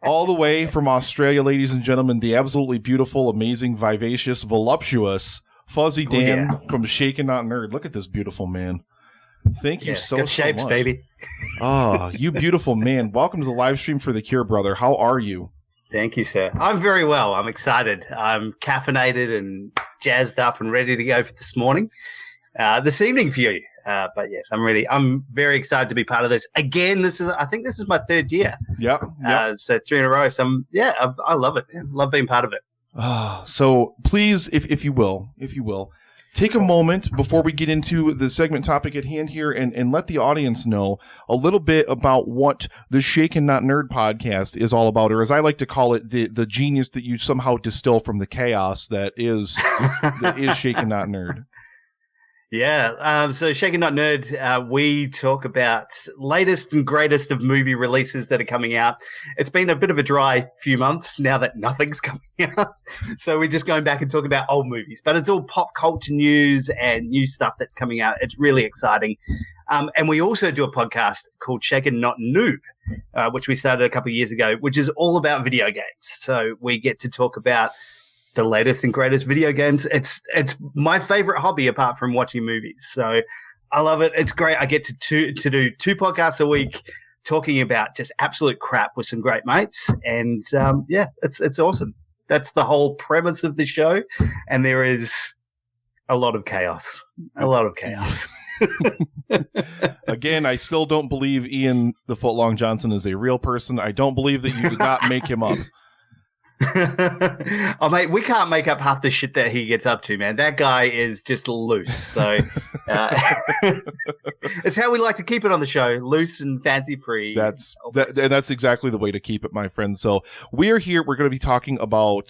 All the way from Australia, ladies and gentlemen, the absolutely beautiful, amazing, vivacious, voluptuous Fuzzy Dan from Shaken Not Nerd. Look at this beautiful man. Thank you so shapes, much. Baby. Oh, you beautiful man. Welcome to the live stream for The Cure, brother. How are you? Thank you, sir. I'm very well. I'm excited. I'm caffeinated and jazzed up and ready to go for this evening for you. But yes, I'm very excited to be part of this. Again, I think this is my third year. Yeah. So 3 in a row. So I love it. Man. Love being part of it. So please, if you will, take a moment before we get into the segment topic at hand here and let the audience know a little bit about what the Shaken Not Nerd podcast is all about, or as I like to call it, the genius that you somehow distill from the chaos that is Shaken Not Nerd. Yeah. So Shaken Not Nerd, we talk about latest and greatest of movie releases that are coming out. It's been a bit of a dry few months now that nothing's coming out. So we're just going back and talking about old movies, but it's all pop culture news and new stuff that's coming out. It's really exciting. And we also do a podcast called Shaken Not Noob, which we started a couple of years ago, which is all about video games. So we get to talk about the latest and greatest video games. It's my favorite hobby apart from watching movies. So I love it. It's great. I get to do 2 podcasts a week talking about just absolute crap with some great mates. And it's awesome. That's the whole premise of the show. And there is a lot of chaos. Again, I still don't believe Ian the Footlong Johnson is a real person. I don't believe that you did not make him up. Oh, mate, we can't make up half the shit that he gets up to, man. That guy is just loose. So it's how we like to keep it on the show, loose and fancy free. That's exactly the way to keep it, my friend. So we're here. We're going to be talking about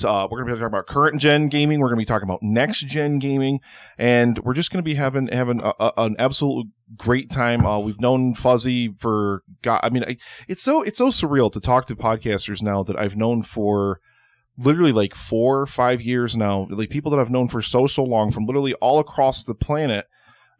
current gen gaming. We're going to be talking about next gen gaming, and we're just going to be having an absolute great time. We've known Fuzzy for it's so surreal to talk to podcasters now that I've known for literally like 4 or 5 years now, like people that I've known for so long from literally all across the planet.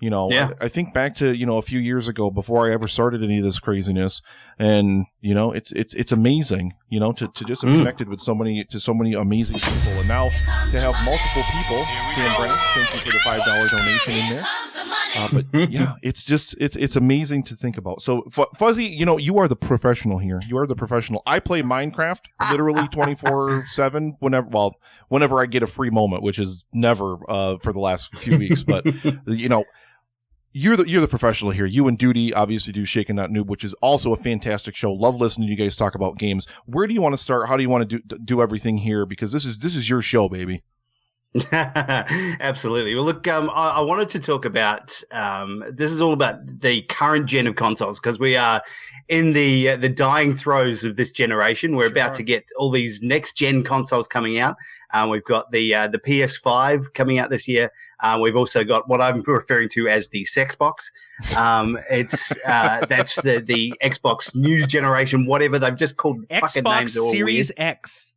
I think back to, a few years ago before I ever started any of this craziness. And, it's amazing, to just have connected with so many amazing people. And now to have multiple people, Dan Brent, thank you for the $5 donation in there. But yeah, it's amazing to think about. So Fuzzy, you are the professional here. You are the professional. I play Minecraft literally 24/7 whenever I get a free moment, which is never for the last few weeks. But you're the professional here. You and Duty obviously do Shaken Not Noob, which is also a fantastic show. Love listening to you guys talk about games. Where do you want to start? How do you want to do everything here? Because this is your show, baby. Absolutely. Well, look, I wanted to talk about this is all about the current gen of consoles, because we are in the dying throes of this generation. We're about to get all these next gen consoles coming out. We've got the PS5 coming out this year. We've also got what I'm referring to as the Sexbox. That's the Xbox new generation, whatever they've just called. Xbox fucking names are all Series weird. X.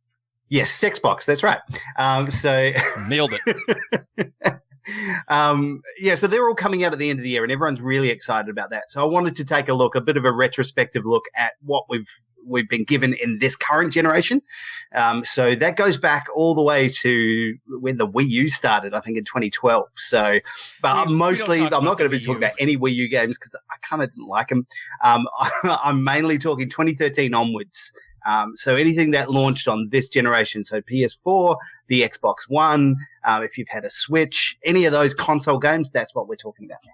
Yes, Sexbox. That's right. So nailed it. So they're all coming out at the end of the year, and everyone's really excited about that. So I wanted to take a bit of a retrospective look at what we've been given in this current generation. So that goes back all the way to when the Wii U started, I think in 2012. So, but mostly I'm not going to be talking about any Wii U games because I kind of didn't like them. I'm mainly talking 2013 onwards. So anything that launched on this generation, so PS4, the Xbox One, if you've had a Switch, any of those console games, that's what we're talking about now.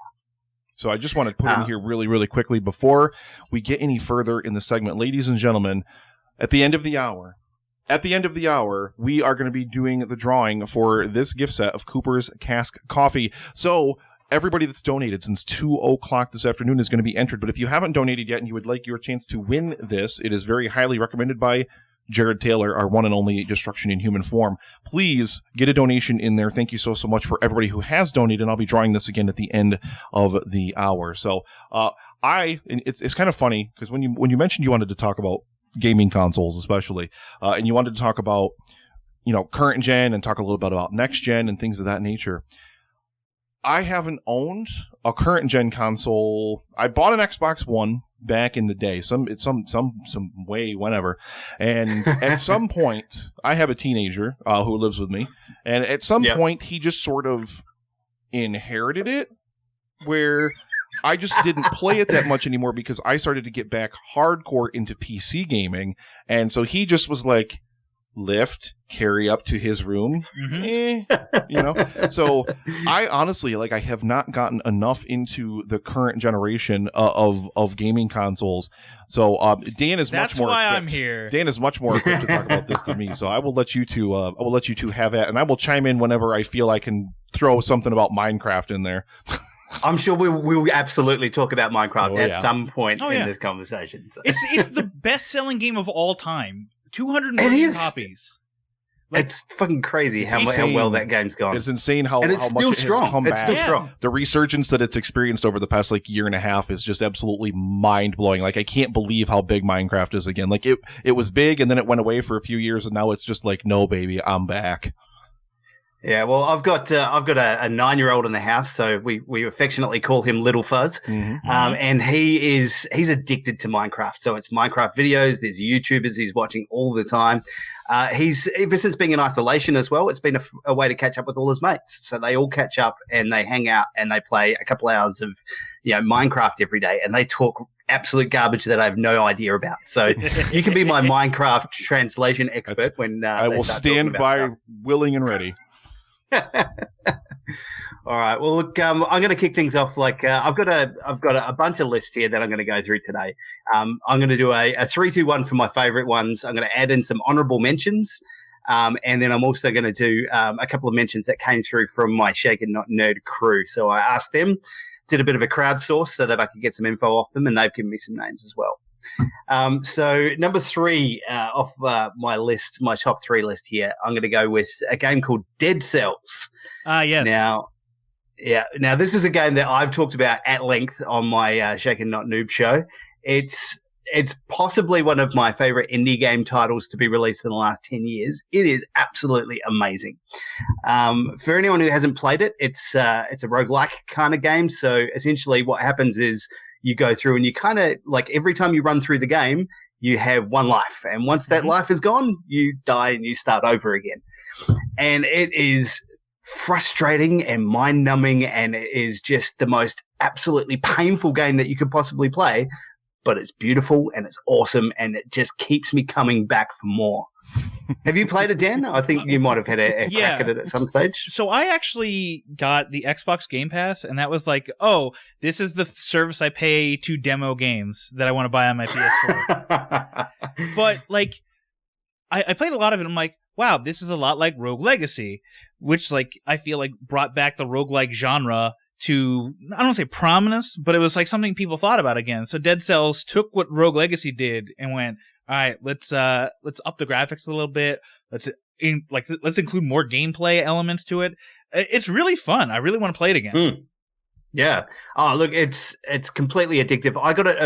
So I just want to put in here really, really quickly before we get any further in the segment. Ladies and gentlemen, at the end of the hour, we are going to be doing the drawing for this gift set of Cooper's Cask Coffee. So everybody that's donated since 2:00 this afternoon is going to be entered. But if you haven't donated yet and you would like your chance to win this, it is very highly recommended by Jared Taylor, our one and only Destruction in Human Form. Please get a donation in there. Thank you so much for everybody who has donated. And I'll be drawing this again at the end of the hour. So it's kind of funny because when you mentioned you wanted to talk about gaming consoles, especially, and you wanted to talk about current gen and talk a little bit about next gen and things of that nature. I haven't owned a current gen console. I bought an Xbox One back in the day, some way, whenever. And at some point, I have a teenager who lives with me, and at some point, he just sort of inherited it, where I just didn't play it that much anymore because I started to get back hardcore into PC gaming, and so he just was like, lift, carry up to his room, So I honestly, like, I have not gotten enough into the current generation of gaming consoles. So Dan is That's much more. That's why equipped. I'm here. Dan is much more equipped to talk about this than me. So I will let you two. Have that, and I will chime in whenever I feel I can throw something about Minecraft in there. I'm sure we will absolutely talk about Minecraft at some point in this conversation. So. It's the best-selling game of all time. 200 million copies. Like, it's fucking crazy how well that game's gone. It's insane how and it's how still much strong. It has come it's back. still strong. The resurgence that it's experienced over the past year and a half is just absolutely mind blowing. Like, I can't believe how big Minecraft is again. Like, it was big and then it went away for a few years and now it's just like, no baby, I'm back. Yeah, well, I've got a 9-year-old in the house, so we affectionately call him Little Fuzz, and he's addicted to Minecraft. So it's Minecraft videos. There's YouTubers he's watching all the time. He's ever since being in isolation as well. It's been a way to catch up with all his mates. So they all catch up and they hang out and they play a couple hours of Minecraft every day, and they talk absolute garbage that I have no idea about. So you can be my Minecraft translation expert when I will stand by, stuff. willing and ready. All right. Well, look, I'm going to kick things off. I've got a bunch of lists here that I'm going to go through today. I'm going to do a 3-2-1 for my favorite ones. I'm going to add in some honorable mentions. And then I'm also going to do a couple of mentions that came through from my Shaken Not Nerd crew. So I asked them, did a bit of a crowdsource so that I could get some info off them, and they've given me some names as well. So number 3 off my list, my top 3 list here, I'm going to go with a game called Dead Cells. Yes. Now this is a game that I've talked about at length on my Shaken Not Noob show. It's possibly one of my favorite indie game titles to be released in the last 10 years. It is absolutely amazing. For anyone who hasn't played it, it's a roguelike kind of game. So essentially what happens is you go through and you kind of, like, every time you run through the game, you have one life. And once that life is gone, you die and you start over again. And it is frustrating and mind-numbing, and it is just the most absolutely painful game that you could possibly play. But it's beautiful and it's awesome, and it just keeps me coming back for more. Have you played it, Dan? I think you might have had a crack at it at some stage. So I actually got the Xbox Game Pass, and that was like, oh, this is the service I pay to demo games that I want to buy on my PS4. But, like, I played a lot of it, and I'm like, wow, this is a lot like Rogue Legacy, which, like, I feel like brought back the roguelike genre to, I don't want to say prominence, but it was like something people thought about again. So Dead Cells took what Rogue Legacy did and went, all right, let's up the graphics a little bit. Let's include more gameplay elements to it. It's really fun. I really want to play it again. Yeah. Oh, look, it's completely addictive. I got it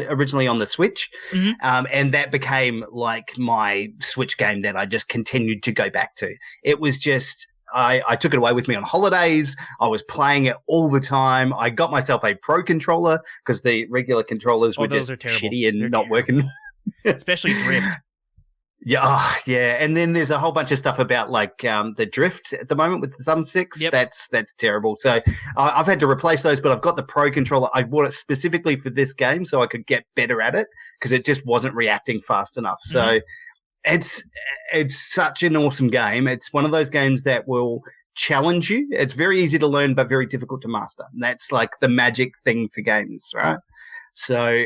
originally on the Switch, and that became like my Switch game that I just continued to go back to. It was just, I took it away with me on holidays. I was playing it all the time. I got myself a Pro controller because the regular controllers were just shitty and not working. Especially drift. Yeah, and then there's a whole bunch of stuff about like the drift at the moment with the thumbsticks. Yep. That's terrible. So I've had to replace those, but I've got the Pro controller. I bought it specifically for this game so I could get better at it because it just wasn't reacting fast enough. So it's such an awesome game. It's one of those games that will challenge you. It's very easy to learn, but very difficult to master. And that's like the magic thing for games, right? So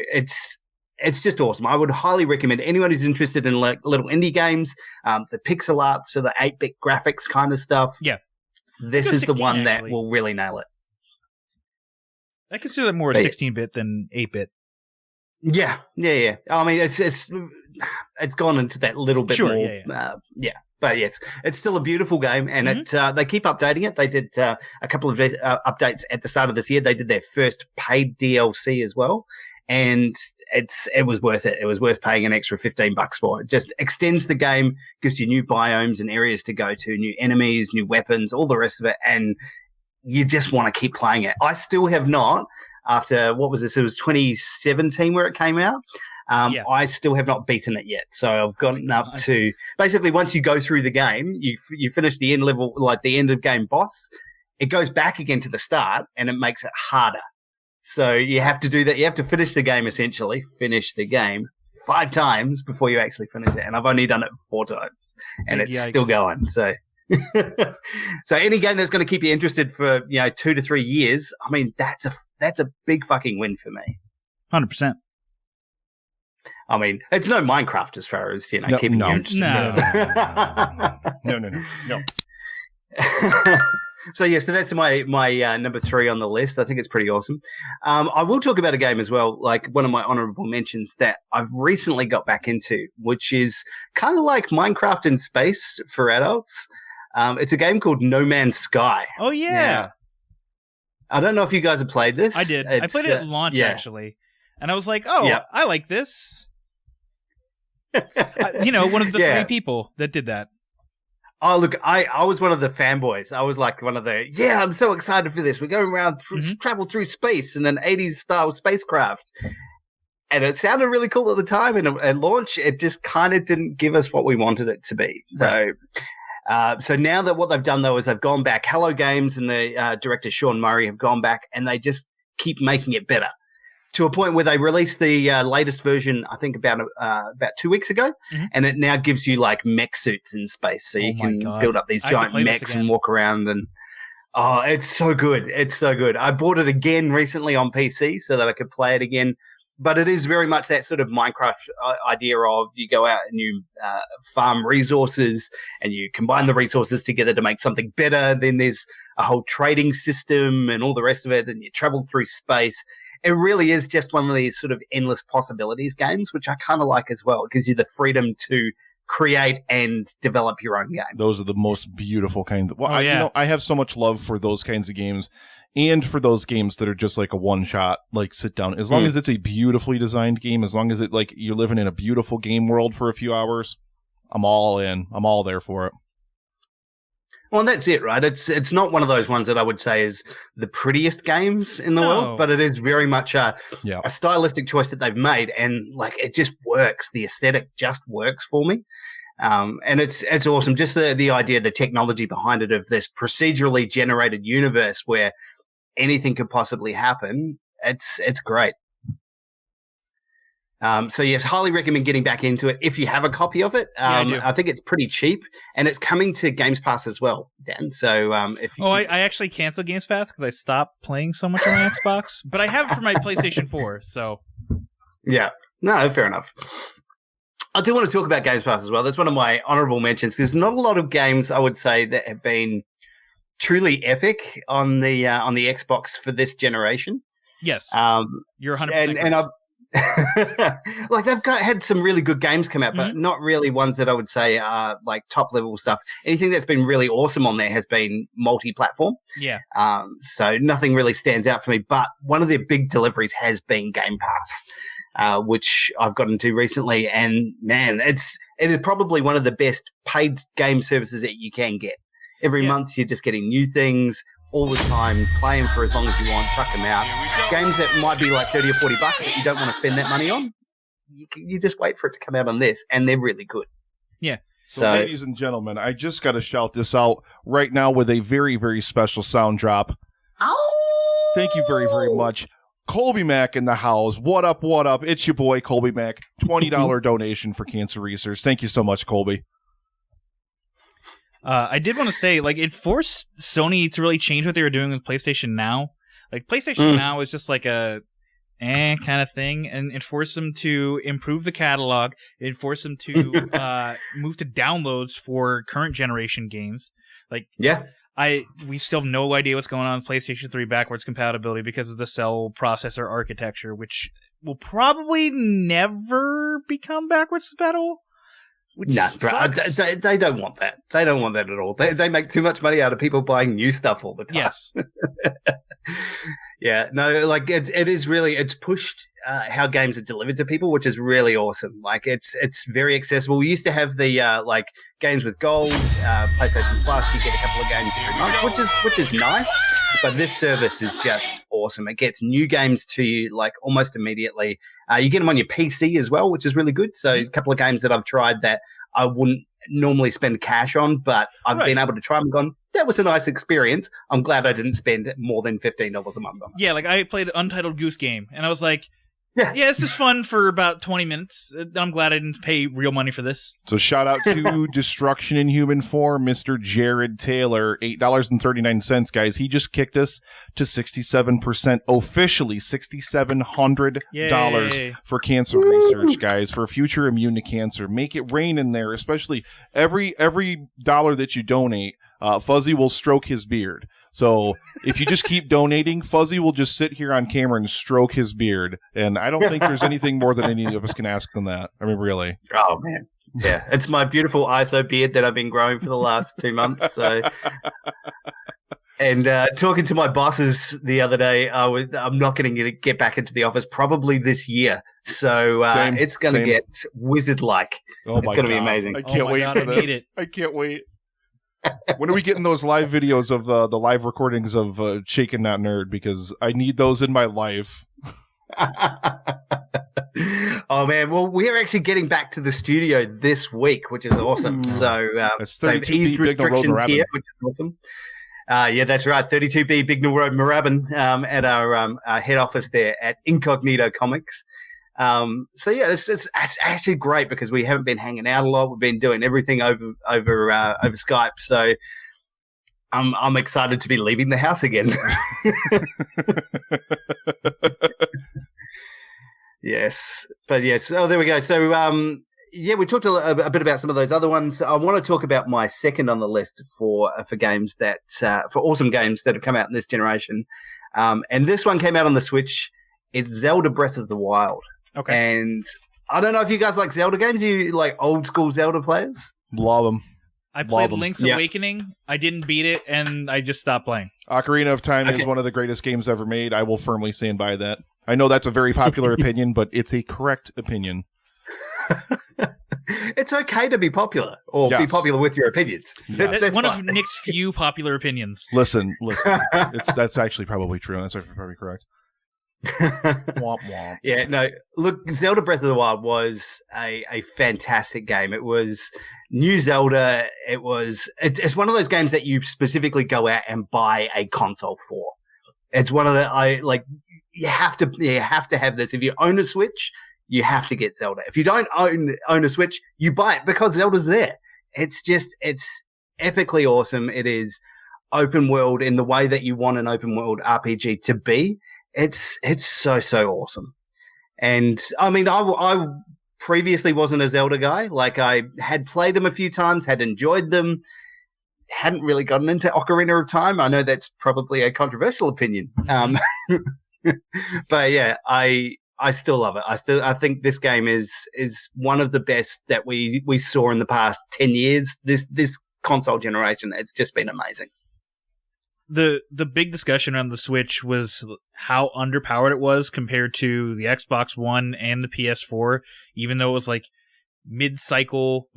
it's just awesome. I would highly recommend anyone who's interested in like little indie games, the pixel art, so the 8-bit graphics kind of stuff. Yeah. This is the one that will really nail it. I consider it more 16-bit than 8-bit. Yeah. I mean, it's gone into that little bit more. Yeah. But yes, it's still a beautiful game, and they keep updating it. They did a couple of updates at the start of this year. They did their first paid DLC as well. And it was worth it. It was worth paying an extra $15 for. It just extends the game, gives you new biomes and areas to go to, new enemies, new weapons, all the rest of it. And you just want to keep playing it. I still have not, after, what was this? It was 2017 where it came out. I still have not beaten it yet. So I've gotten up to, basically once you go through the game, you finish the end level, like the end of game boss, it goes back again to the start and it makes it harder. So you have to do that. You have to finish the game, essentially, finish the game 5 times before you actually finish it. And I've only done it 4 times and it's still going. So, so any game that's going to keep you interested for, 2 to 3 years, I mean, that's a big fucking win for me. 100%. I mean, it's no Minecraft as far as, keeping you interested. No. So that's my number 3 on the list. I think it's pretty awesome. I will talk about a game as well, like one of my honorable mentions that I've recently got back into, which is kind of like Minecraft in space for adults. It's a game called No Man's Sky. Oh, yeah. Now, I don't know if you guys have played this. I did. I played it at launch, actually. And I was like, I like this. One of the 3 people that did that. Oh, look, I was one of the fanboys. I was like one of the, I'm so excited for this. We're going around, travel through space in an 80s style spacecraft. And it sounded really cool at the time. And at launch, it just kind of didn't give us what we wanted it to be. Right. So now that what they've done, though, is they've gone back. Hello Games and the director, Sean Murray, have gone back and they just keep making it better. To a point where they released the latest version, I think about 2 weeks ago, and it now gives you like mech suits in space, so you can build up these giant mechs and walk around. And it's so good! It's so good. I bought it again recently on PC so that I could play it again. But it is very much that sort of Minecraft idea of you go out and you farm resources and you combine the resources together to make something better. Then there's a whole trading system and all the rest of it, and you travel through space. It really is just one of these sort of endless possibilities games, which I kind of like as well. It gives you the freedom to create and develop your own game. Those are the most beautiful kinds. I have so much love for those kinds of games and for those games that are just like a one shot, like sit down. As long as it's a beautifully designed game, as long as it like you're living in a beautiful game world for a few hours, I'm all in. I'm all there for it. Well, that's it, right? It's not one of those ones that I would say is the prettiest games in the world, but it is very much a stylistic choice that they've made, and like it just works. The aesthetic just works for me, and it's awesome. Just the idea, the technology behind it of this procedurally generated universe where anything could possibly happen. It's great. So yes, highly recommend getting back into it if you have a copy of it. I think it's pretty cheap, and it's coming to Games Pass as well, Dan. So if you I actually canceled Games Pass because I stopped playing so much on my Xbox, but I have it for my PlayStation 4. So no, fair enough. I do want to talk about Games Pass as well. That's one of my honorable mentions. There's not a lot of games I would say that have been truly epic on the Xbox for this generation. Yes, you're 100%. And I've like they've had some really good games come out, but not really ones that I would say are like top level stuff. Anything that's been really awesome on there has been multi-platform. Yeah. So nothing really stands out for me. But one of their big deliveries has been Game Pass, which I've gotten to recently, and man, it is probably one of the best paid game services that you can get. Every month you're just getting new things all the time, play them for as long as you want, chuck them out. Games that might be like $30 or $40 that you don't want to spend that money on, you just wait for it to come out on this, and they're really good. Yeah. So ladies and gentlemen, I just got to shout this out right now with a very, very special sound drop. Ow! Thank you very, very much. Colby Mack in the house. What up, what up? It's your boy, Colby Mack. $20 donation for cancer research. Thank you so much, Colby. I did want to say, like, it forced Sony to really change what they were doing with PlayStation Now. Like, PlayStation Now is just like a kind of thing, and it forced them to improve the catalog. It forced them to move to downloads for current generation games. Like, we still have no idea what's going on with PlayStation 3 backwards compatibility because of the cell processor architecture, which will probably never become backwards compatible. No, they don't want that. They don't want that at all. They make too much money out of people buying new stuff all the time. Yes. Yeah, no, like it is really, it's pushed how games are delivered to people, which is really awesome. Like it's very accessible. We used to have the like games with gold, PlayStation Plus. You get a couple of games every month, which is nice. But this service is just awesome. It gets new games to you like almost immediately. You get them on your PC as well, which is really good. So a couple of games that I've tried that I wouldn't normally spend cash on, but I've been able to try them and gone, that was a nice experience. I'm glad I didn't spend more than $15 a month on it. Yeah, like I played Untitled Goose Game, and I was like, yeah, this is fun for about 20 minutes. I'm glad I didn't pay real money for this. So shout out to Destruction in Human Form, Mr. Jared Taylor, $8.39, guys. He just kicked us to 67%, officially $6,700 for cancer research, guys, for future immune to cancer. Make it rain in there, especially every dollar that you donate. Fuzzy will stroke his beard. So if you just keep donating, Fuzzy will just sit here on camera and stroke his beard. And I don't think there's anything more than any of us can ask than that. I mean, really. Oh, man. Yeah, it's my beautiful ISO beard that I've been growing for the last 2 months. So, and talking to my bosses the other day, I'm not going to get back into the office probably this year. So it's going to get wizard-like. Oh, it's going to be amazing. I can't wait for this. I can't wait. When are we getting those live videos of the live recordings of Shaken Not Nerd? Because I need those in my life. Oh, man. Well, we're actually getting back to the studio this week, which is awesome. So they've eased restrictions here, which is awesome. Yeah, that's right. 32B Bignell Road, Moorabbin, at our head office there at Incognito Comics. So yeah, it's actually great because we haven't been hanging out a lot. We've been doing everything over Skype. So I'm excited to be leaving the house again. Yes, but yes. Oh, there we go. So yeah, we talked a bit about some of those other ones. I want to talk about my second on the list for games that for awesome games that have come out in this generation. And this one came out on the Switch. It's Zelda Breath of the Wild. Okay. And I don't know if you guys like Zelda games. You like old school Zelda players? Love them. I played Link's Awakening. I didn't beat it, and I just stopped playing. Ocarina of Time is one of the greatest games ever made. I will firmly stand by that. I know that's a very popular opinion, but it's a correct opinion. It's okay to be popular or be popular with your opinions. Yes. That's one of Nick's few popular opinions. Listen. That's actually probably true. That's actually probably correct. Womp womp. Yeah, no. Look, Zelda Breath of the Wild was a fantastic game. It was new Zelda. It's one of those games that you specifically go out and buy a console for. It's one of the you have to have this. If you own a Switch, you have to get Zelda. If you don't own a Switch, you buy it because Zelda's there. It's epically awesome. It is open world in the way that you want an open world RPG to be. It's so awesome. And I mean, I previously wasn't a Zelda guy. Like, I had played them a few times, had enjoyed them, hadn't really gotten into Ocarina of Time. I know that's probably a controversial opinion. But yeah, I still love it. I think this game is one of the best that we saw in the past 10 years. This console generation, it's just been amazing. The big discussion around the Switch was how underpowered it was compared to the Xbox One and the PS4, even though it was like mid-cycle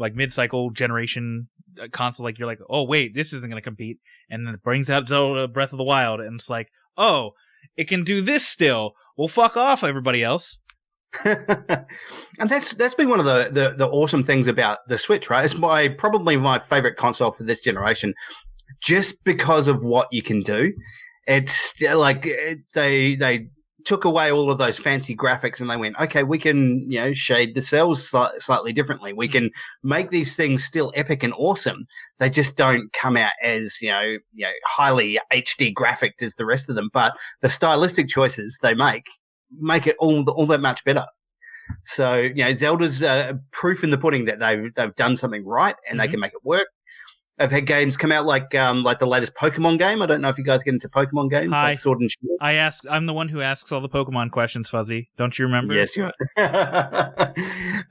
generation console. Like, you're like, oh wait, this isn't going to compete, and then it brings out Zelda Breath of the Wild, and it's like, oh, it can do this still. Well, fuck off, everybody else. And that's been one of the awesome things about the Switch, right? It's probably my favorite console for this generation. Just because of what you can do. It's like they took away all of those fancy graphics and they went, okay, we can, shade the cells slightly differently. We can make these things still epic and awesome. They just don't come out as, highly HD graphic as the rest of them. But the stylistic choices they make it all that much better. So, Zelda's proof in the pudding that they've done something right and they can make it work. I've had games come out like the latest Pokemon game. I don't know if you guys get into Pokemon games. Hi. Like Sword and Shield. I'm the one who asks all the Pokemon questions, Fuzzy. Don't you remember? Yes, you are.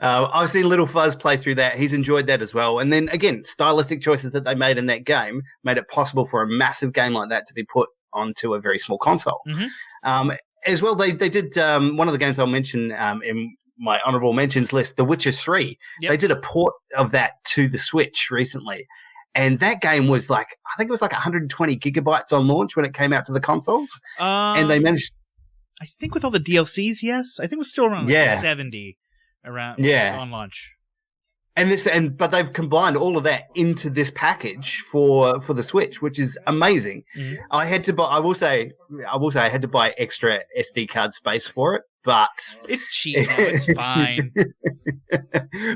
I've seen Little Fuzz play through that. He's enjoyed that as well. And then, again, stylistic choices that they made in that game made it possible for a massive game like that to be put onto a very small console. Mm-hmm. As well, they did one of the games I'll mention in my honorable mentions list, The Witcher 3. Yep. They did a port of that to the Switch recently. And that game was I think it was 120 gigabytes on launch when it came out to the consoles. And they managed... I think with all the DLCs, yes. I think it was still around 70 around on launch. But they've combined all of that into this package for the Switch, which is amazing. Mm-hmm. I had to buy. I will say, I had to buy extra SD card space for it, but it's cheap. It's fine.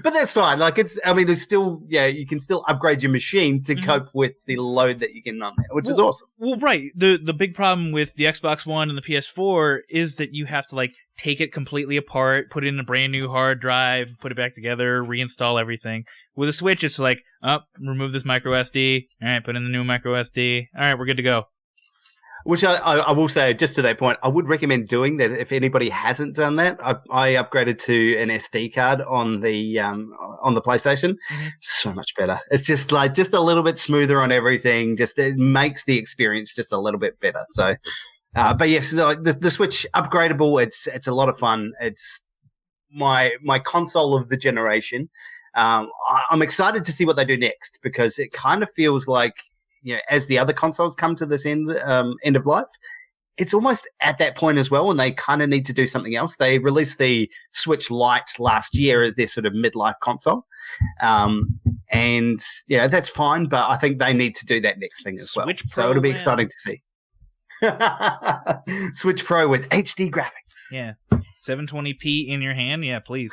But that's fine. It's still, you can still upgrade your machine to cope with the load that you get on there, which is awesome. Well, right. The big problem with the Xbox One and the PS4 is that you have to take it completely apart, put it in a brand new hard drive, put it back together, reinstall everything. With a Switch, it's remove this micro SD. All right, put in the new micro SD. All right, we're good to go. Which I will say, just to that point, I would recommend doing that if anybody hasn't done that. I upgraded to an SD card on the PlayStation. Mm-hmm. So much better. It's just a little bit smoother on everything. Just it makes the experience just a little bit better. So, but yes, the Switch upgradable. It's a lot of fun. It's my console of the generation. I'm excited to see what they do next because it kind of feels like, as the other consoles come to this end of life, it's almost at that point as well, and they kind of need to do something else. They released the Switch Lite last year as their sort of midlife console, and that's fine. But I think they need to do that next thing as well. So it'll be exciting to see. Switch Pro with HD graphics. Yeah, 720p in your hand. Yeah, please.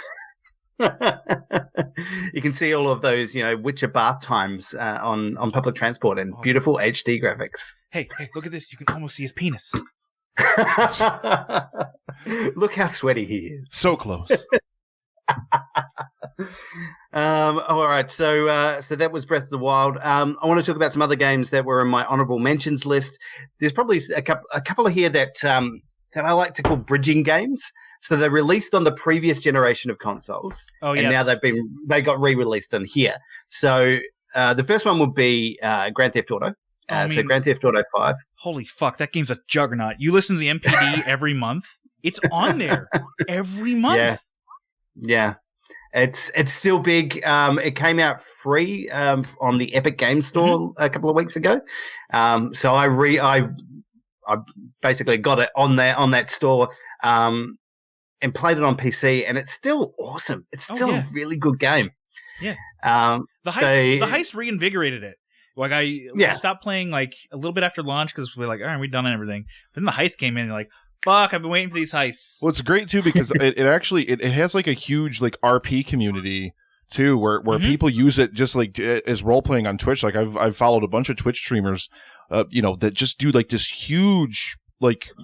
You can see all of those, Witcher bath times on public transport and beautiful HD graphics. Hey, look at this. You can almost see his penis. Look how sweaty he is. So close. All right. So that was Breath of the Wild. I want to talk about some other games that were in my honorable mentions list. There's probably a couple of here that I like to call bridging games. So they're released on the previous generation of consoles. Oh, and now they got re-released on here. So the first one would be Grand Theft Auto. So Grand Theft Auto 5. Holy fuck, that game's a juggernaut. You listen to the MPD every month. It's on there every month. Yeah. It's still big. It came out free on the Epic Games Store a couple of weeks ago. So I basically got it on that store. And played it on PC, and it's still awesome. It's still a really good game. Yeah. The heist reinvigorated it. I stopped playing a little bit after launch because we're all right, we've done everything. Then the heist came in, and you're fuck, I've been waiting for these heists. Well, it's great too because it actually has a huge RP community too, where people use it just as role playing on Twitch. I've followed a bunch of Twitch streamers, that just do this huge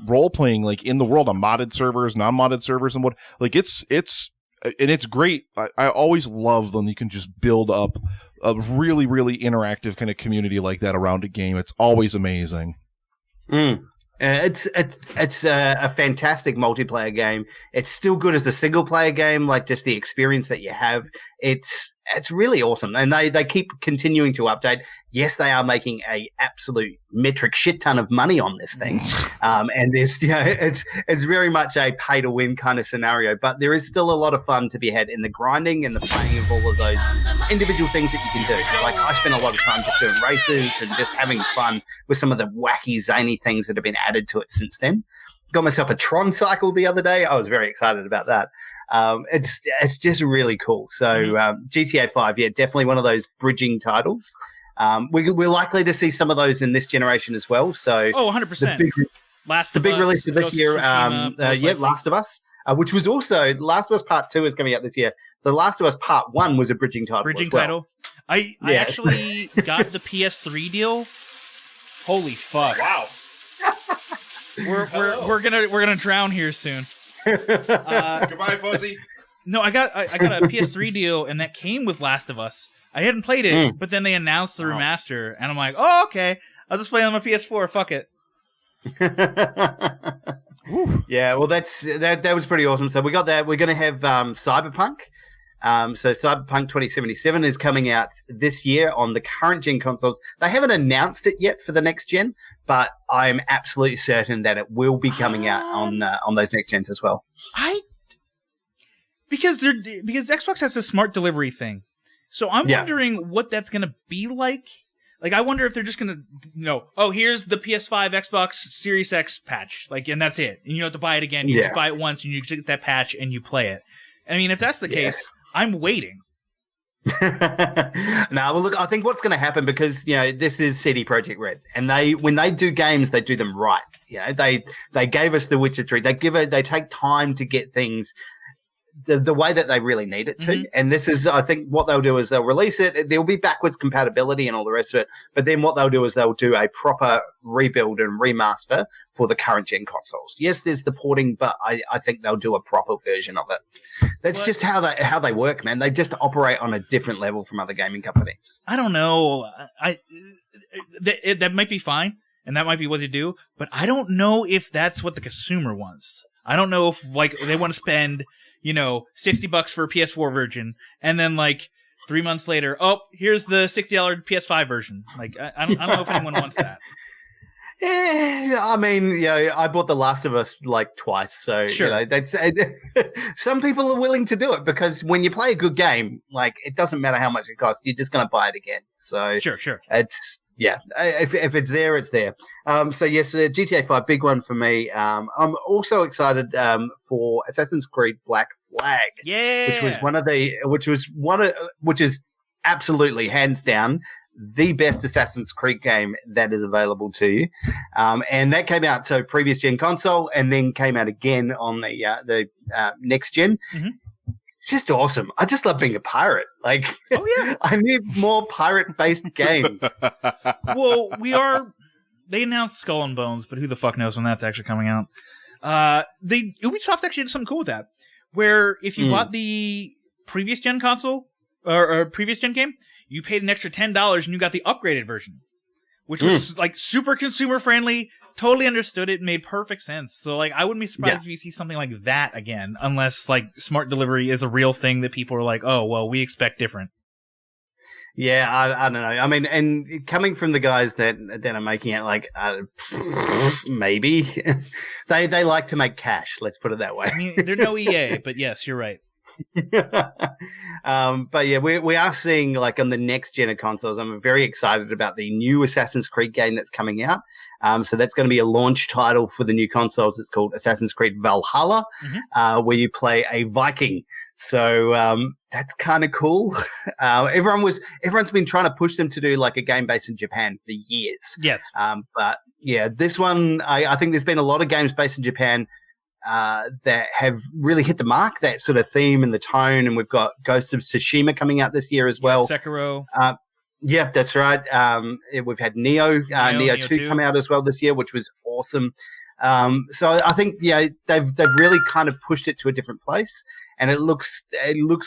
role playing in the world on modded servers, non-modded servers, and it's great. I always love when you can just build up a really, really interactive kind of community like that around a game. It's always amazing. It's a fantastic multiplayer game. It's still good as a single player game, just the experience that you have. It's really awesome, and they keep continuing to update. Yes, they are making a absolute metric shit ton of money on this thing, and there's it's very much a pay to win kind of scenario. But there is still a lot of fun to be had in the grinding and the playing of all of those individual things that you can do. I spend a lot of time just doing races and just having fun with some of the wacky zany things that have been added to it since then. Got myself a Tron cycle the other day. I was very excited about that. It's just really cool. So GTA 5, definitely one of those bridging titles. We're likely to see some of those in this generation as well. So 100%. The big release for this year, Last of Us, which was also Last of Us Part 2 is coming out this year. The Last of Us Part 1 was a bridging title. I actually got the PS3 deal. Holy fuck! Wow. We're gonna drown here soon. Goodbye, Fuzzy. No, I got a PS3 deal, and that came with Last of Us. I hadn't played it, but then they announced the remaster, and I'm like, oh, okay, I'll just play it on my PS4. Fuck it. Yeah, well, that was pretty awesome. So we got that. We're gonna have Cyberpunk. So Cyberpunk 2077 is coming out this year on the current gen consoles. They haven't announced it yet for the next gen, but I'm absolutely certain that it will be coming out on those next gens as well. Because Xbox has a smart delivery thing. So I'm wondering what that's going to be like. Like, I wonder if they're just going to, here's the PS5 Xbox Series X patch. Like, and that's it. And you don't have to buy it again. You just buy it once and you just get that patch and you play it. I mean, if that's the case, I'm waiting. No, well, look, I think what's going to happen, because, this is CD Projekt Red, and when they do games, they do them right. They gave us The Witcher 3. They take time to get things the way that they really need it to. Mm-hmm. And this is, I think, what they'll do is they'll release it. There'll be backwards compatibility and all the rest of it. But then what they'll do is they'll do a proper rebuild and remaster for the current gen consoles. Yes, there's the porting, but I think they'll do a proper version of it. That's just how they work, man. They just operate on a different level from other gaming companies. I don't know. That might be fine, and that might be what they do. But I don't know if that's what the consumer wants. I don't know if they want to spend $60 for a PS4 version, and then 3 months later, here's the $60 PS5 version. I don't know if anyone wants that. Yeah, I mean, I bought The Last of Us twice, so sure. That's some people are willing to do it, because when you play a good game, it doesn't matter how much it costs, you're just going to buy it again. So sure, it's if it's there, it's there. So yes, GTA 5, big one for me. I'm also excited for Assassin's Creed Black Flag, which is absolutely hands down the best Assassin's Creed game that is available to you. And that came out, so previous gen console, and then came out again on the next gen. Mm-hmm. It's just awesome. I just love being a pirate. I need more pirate-based games. Well, they announced Skull and Bones, but who the fuck knows when that's actually coming out. Ubisoft actually did something cool with that, where if you bought the previous gen console or previous gen game, you paid an extra $10 and you got the upgraded version, which was super consumer friendly. Totally understood it, made perfect sense. So I wouldn't be surprised if you see something like that again, unless smart delivery is a real thing that people are like, oh well, we expect different. Yeah, I don't know. I mean, and coming from the guys that are making it, maybe they like to make cash. Let's put it that way. I mean, they're no EA, but yes, you're right. But yeah, we are seeing on the next gen of consoles. I'm very excited about the new Assassin's Creed game that's coming out. So that's going to be a launch title for the new consoles. It's called Assassin's Creed Valhalla, where you play a Viking. So that's kind of cool. Everyone's been trying to push them to do a game based in Japan for years. Yes. But yeah, this one, I think there's been a lot of games based in Japan that have really hit the mark, that sort of theme and the tone. And we've got Ghost of Tsushima coming out this year as well. Sekiro. Yeah, that's right. We've had Neo 2 come out as well this year, which was awesome. So I think they've really kind of pushed it to a different place, and it looks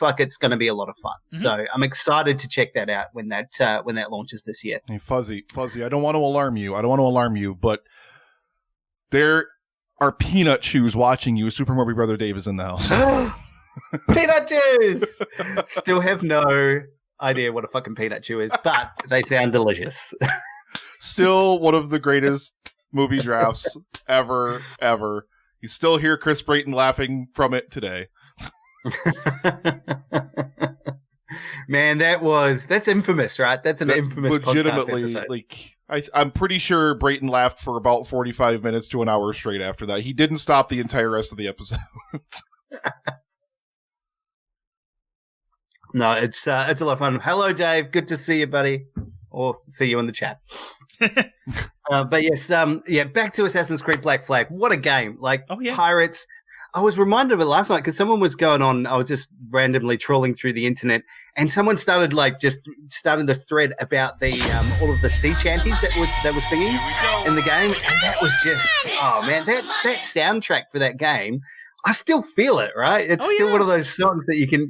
like it's going to be a lot of fun. Mm-hmm. So I'm excited to check that out when that launches this year. Hey, Fuzzy, I don't want to alarm you, but there are peanut chews watching you. Super Mario Brother Dave is in the house. Peanut chews! Still have no idea what a fucking peanut chew is, but they sound delicious. Still one of the greatest movie drafts ever. You still hear Chris Brayton laughing from it today. Man, that's infamous, right? That's an infamous legitimately podcast episode. I'm pretty sure Brayton laughed for about 45 minutes to an hour straight after that. He didn't stop the entire rest of the episode. No, it's a lot of fun. Hello, Dave. Good to see you, buddy. Or see you in the chat. But yes, back to Assassin's Creed Black Flag. What a game. Pirates. I was reminded of it last night because someone was going on. I was just randomly trawling through the internet, and someone started started this thread about the all of the sea shanties that were singing in the game, and that was just that soundtrack for that game. I still feel it, right? It's still one of those songs that you can.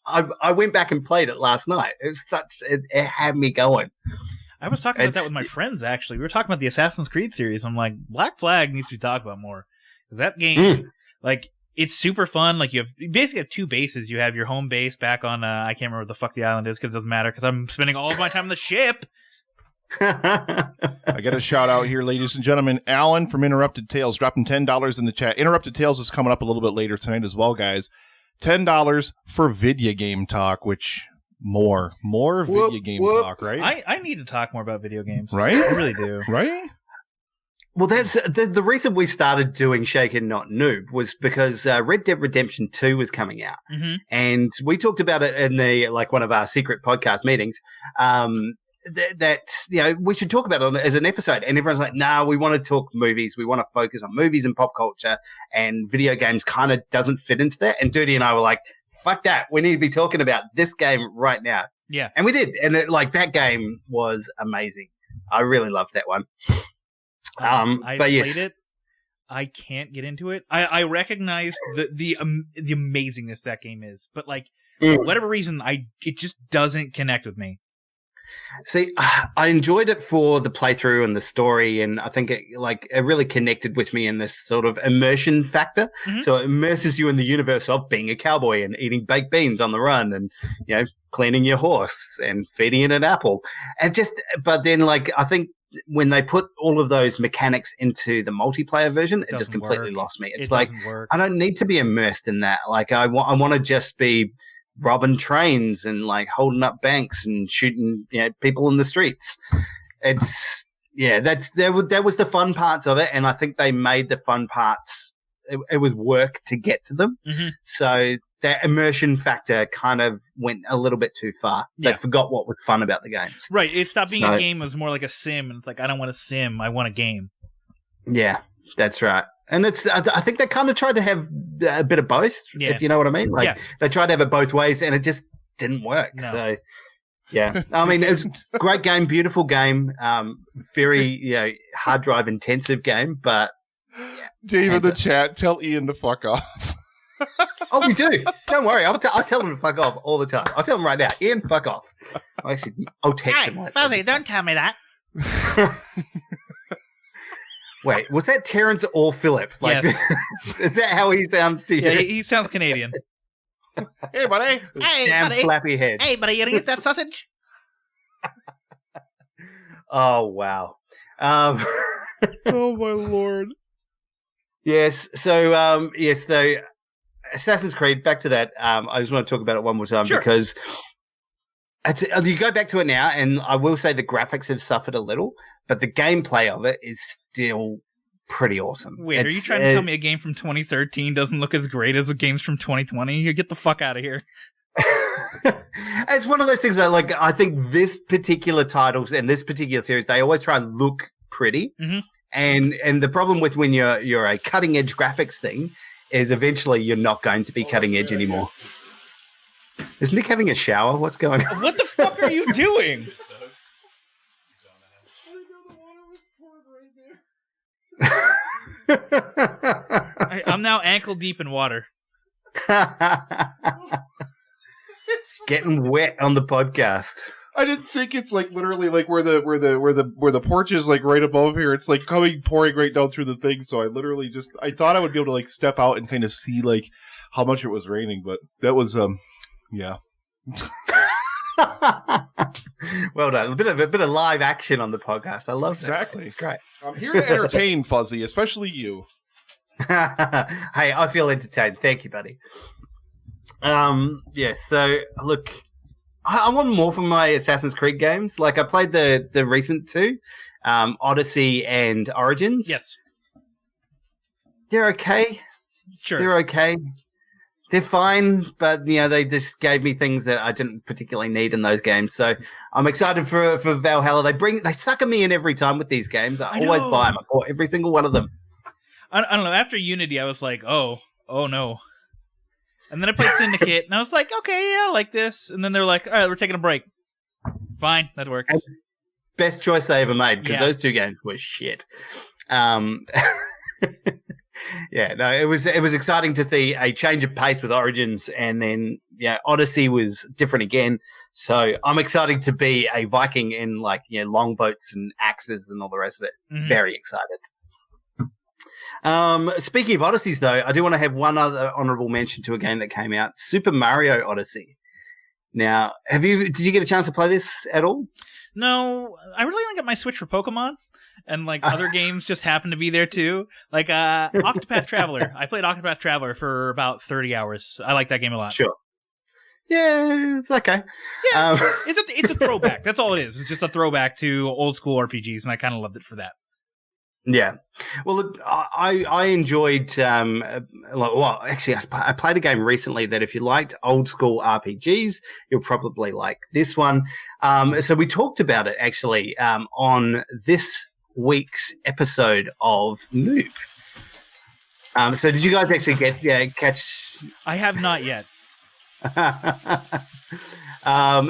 I went back and played it last night. It had me going. I was talking about that with my friends, actually. We were talking about the Assassin's Creed series. I'm like, Black Flag needs to be talked about more. Because that game, it's super fun. Like you basically have two bases. You have your home base back on I can't remember what the fuck the island is because it doesn't matter because I'm spending all of my time on the ship. I got a shout out here, ladies and gentlemen. Alan from Interrupted Tales dropping $10 in the chat. Interrupted Tales is coming up a little bit later tonight as well, guys. $10 for video game talk, which more video game talk, right? I need to talk more about video games, right? I really do, right? Well, that's the reason we started doing Shaken Not Noob was because Red Dead Redemption 2 was coming out, and we talked about it in the one of our secret podcast meetings. That we should talk about it as an episode, and everyone's like, "No, we want to talk movies. We want to focus on movies and pop culture, and video games kind of doesn't fit into that." And Duty and I were like, "Fuck that! We need to be talking about this game right now." Yeah, and we did, and that game was amazing. I really loved that one. I but played yes. it. I can't get into it. I recognize the amazingness that game is, but for whatever reason, it just doesn't connect with me. See, I enjoyed it for the playthrough and the story, and I think it really connected with me in this sort of immersion factor. So it immerses you in the universe of being a cowboy and eating baked beans on the run, and cleaning your horse and feeding it an apple, but then I think when they put all of those mechanics into the multiplayer version, it just completely lost me. It's I don't need to be immersed in that. I want to just be robbing trains and holding up banks and shooting people in the streets. It's that was the fun parts of it, and I think they made the fun parts. It was work to get to them, so that immersion factor kind of went a little bit too far. They forgot what was fun about the games. Right, it stopped being a game. It was more like a sim, and it's I don't want a sim. I want a game. Yeah, that's right. And I think they kind of tried to have a bit of both, if you know what I mean. They tried to have it both ways, and it just didn't work. No. So, yeah. I mean, it was a great game, beautiful game, very hard drive intensive game. But Dave in the chat, tell Ian to fuck off. Oh, we do. Don't worry. I'll tell him to fuck off all the time. I'll tell him right now. Ian, fuck off. I'll text him. Fuzzy, don't tell me that. Wait, was that Terrence or Philip? Yes. Is that how he sounds to you? Yeah, he sounds Canadian. Hey, buddy. Hey, damn buddy. Flappy head. Hey, buddy, you gonna get that sausage? Oh, wow. Oh, my Lord. Yes. So, though, Assassin's Creed, back to that. I just want to talk about it one more time because you go back to it now, and I will say the graphics have suffered a little, but the gameplay of it is still pretty awesome. Wait, are you trying to tell me a game from 2013 doesn't look as great as the games from 2020? You get the fuck out of here. It's one of those things that, I think this particular titles and this particular series, they always try and look pretty. And the problem with when you're a cutting edge graphics thing is eventually you're not going to be cutting edge anymore. Is Nick having a shower? What's going on? What the fuck are you doing? I'm now ankle deep in water. Getting wet on the podcast. I didn't think it's literally where the porch is right above here. It's pouring right down through the thing. So I literally I thought I would be able to step out and kind of see how much it was raining, but that was yeah. Well done. A bit of live action on the podcast. I love that. Exactly. It's great. I'm here to entertain, Fuzzy, especially you. Hey, I feel entertained. Thank you, buddy. So look, I want more from my Assassin's Creed games. I played the recent two, Odyssey and Origins. Yes. They're okay. Sure. They're okay. They're fine, but they just gave me things that I didn't particularly need in those games. So I'm excited for Valhalla. They sucker me in every time with these games. I always buy them. I bought every single one of them. I don't know. After Unity, I was like, oh no. And then I played Syndicate, and I was like, okay, yeah, I like this. And then they were like, all right, we're taking a break. Fine, that works. Best choice they ever made, because those two games were shit. Yeah, no, it was exciting to see a change of pace with Origins, and then Odyssey was different again. So I'm excited to be a Viking in longboats and axes and all the rest of it. Very excited. Speaking of Odysseys, though, I do want to have one other honorable mention to a game that came out, Super Mario Odyssey. Now, did you get a chance to play this at all? No, I really only got my Switch for Pokemon, and like other games just happen to be there too. Like Octopath Traveler. I played Octopath Traveler for about 30 hours. I like that game a lot. Sure. Yeah, it's okay. Yeah, it's a throwback. That's all it is. It's just a throwback to old school RPGs, and I kind of loved it for that. Yeah. Well, look, I enjoyed, actually, I played a game recently that if you liked old school RPGs, you'll probably like this one. So we talked about it actually on this week's episode of Noob. So did you guys actually catch? I have not yet.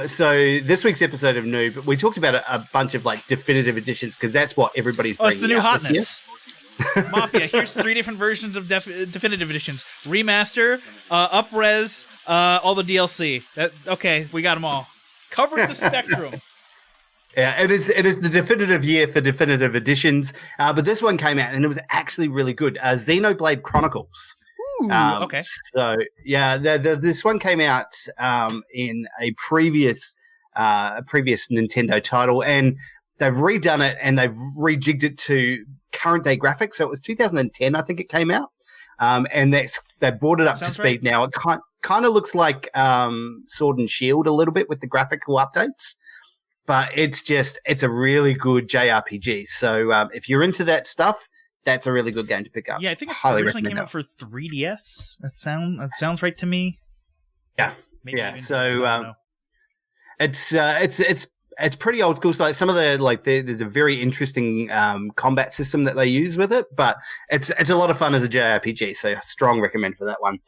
So this week's episode of Noob, we talked about a bunch of like definitive editions because that's what everybody's bringing. It's the new out hotness. Mafia. Here's 3 different versions of definitive editions: remaster, up-res, all the DLC. Okay, we got them all. Covered the spectrum. Yeah, it is the definitive year for definitive editions. But this one came out and it was actually really good. Xenoblade Chronicles. Ooh, okay. So yeah, this one came out in a previous Nintendo title, and they've redone it and they've rejigged it to current day graphics. So it was 2010, I think it came out, and they brought it up to speed right. now. It kind of looks like Sword and Shield a little bit with the graphical updates, but it's a really good JRPG. So if you're into that stuff, that's a really good game to pick up. Yeah, I think it Highly originally came recommend out for 3DS. That sounds right to me. Yeah, maybe yeah. Even So it's pretty old school. So like some of there's a very interesting combat system that they use with it, but it's a lot of fun as a JRPG. So strong recommend for that one.